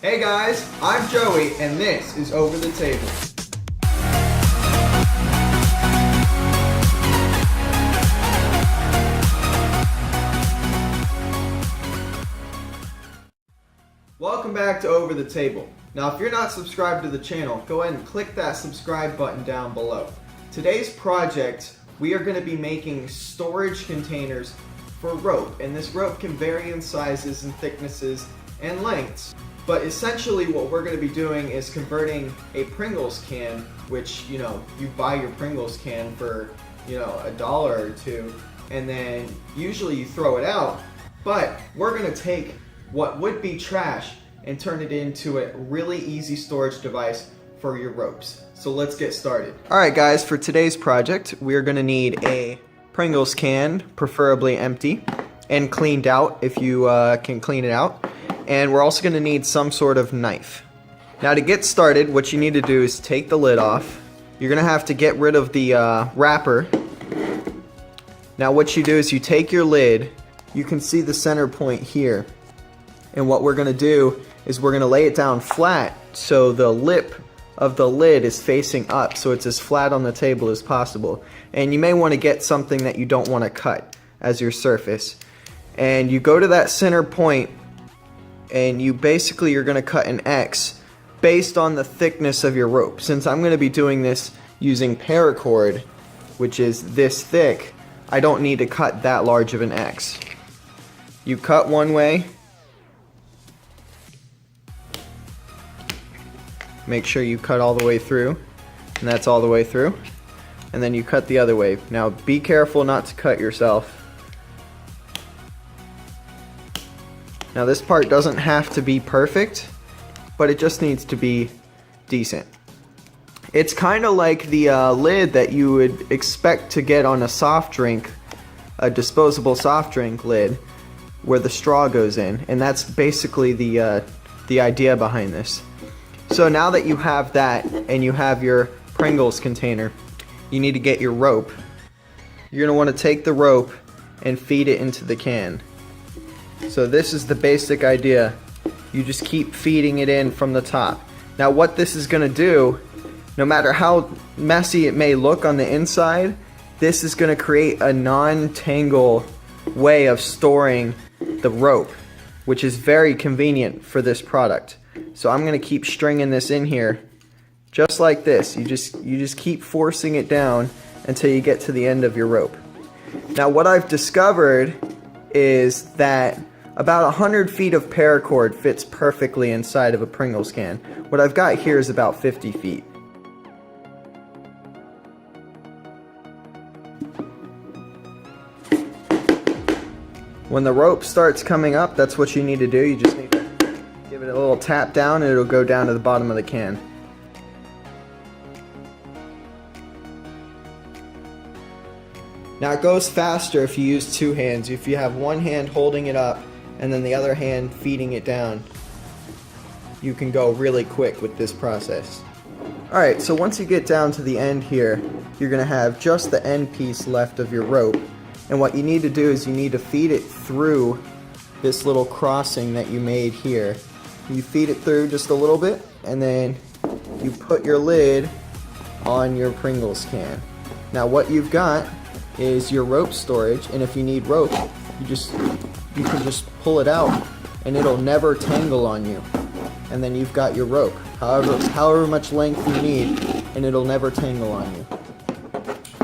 Hey guys, I'm Joey and this is Over the Table. Welcome back to Over the Table. Now if you're not subscribed to the channel, go ahead and click that subscribe button down below. Today's project, we are going to be making storage containers for rope, and this rope can vary in sizes and thicknesses and lengths. But essentially what we're going to be doing is converting a Pringles can, which, you buy your Pringles can for, $1 or $2, and then usually you throw it out. But we're going to take what would be trash and turn it into a really easy storage device for your ropes. So let's get started. Alright guys, for today's project, we're going to need a Pringles can, preferably empty, and cleaned out if you can clean it out. And we're also going to need some sort of knife. Now to get started, what you need to do is take the lid off. You're going to have to get rid of the wrapper. Now what you do is you take your lid, you can see the center point here. And what we're going to do is we're going to lay it down flat so the lip of the lid is facing up, so it's as flat on the table as possible. And you may want to get something that you don't want to cut as your surface. And you go to that center point, and you're going to cut an X based on the thickness of your rope. Since I'm going to be doing this using paracord, which is this thick, I don't need to cut that large of an X. You cut one way. Make sure you cut all the way through, and that's all the way through. And then you cut the other way. Now be careful not to cut yourself. Now this part doesn't have to be perfect, but it just needs to be decent. It's kind of like the lid that you would expect to get on a soft drink, a disposable soft drink lid, where the straw goes in, and that's basically the idea behind this. So now that you have that and you have your Pringles container, you need to get your rope. You're going to want to take the rope and feed it into the can. So this is the basic idea. You just keep feeding it in from the top. Now what this is going to do, no matter how messy it may look on the inside, this is going to create a non-tangle way of storing the rope, which is very convenient for this product. So I'm going to keep stringing this in here just like this. You just keep forcing it down until you get to the end of your rope. Now what I've discovered is that about 100 feet of paracord fits perfectly inside of a Pringles can. What I've got here is about 50 feet. When the rope starts coming up, that's what you need to do. You just need to give it a little tap down and it'll go down to the bottom of the can. Now it goes faster if you use two hands. If you have one hand holding it up and then the other hand feeding it down, you can go really quick with this process. Alright, so once you get down to the end here, you're going to have just the end piece left of your rope. And what you need to do is you need to feed it through this little crossing that you made here. You feed it through just a little bit, and then you put your lid on your Pringles can. Now what you've got is your rope storage, and if you need rope, you can just pull it out and it'll never tangle on you. And then you've got your rope, however much length you need, and it'll never tangle on you.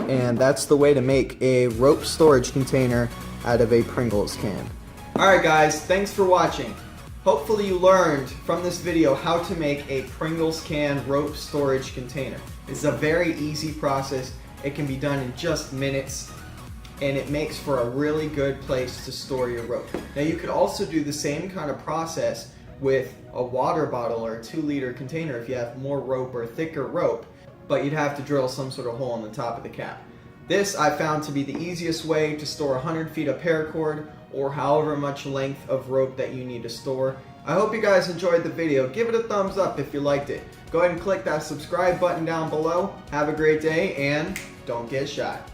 And that's the way to make a rope storage container out of a Pringles can. Alright guys, thanks for watching. Hopefully you learned from this video how to make a Pringles can rope storage container. It's a very easy process. It can be done in just minutes, and it makes for a really good place to store your rope. Now you could also do the same kind of process with a water bottle or a 2-liter container if you have more rope or thicker rope, but you'd have to drill some sort of hole in the top of the cap. This I found to be the easiest way to store 100 feet of paracord or however much length of rope that you need to store. I hope you guys enjoyed the video. Give it a thumbs up if you liked it. Go ahead and click that subscribe button down below. Have a great day and don't get shot.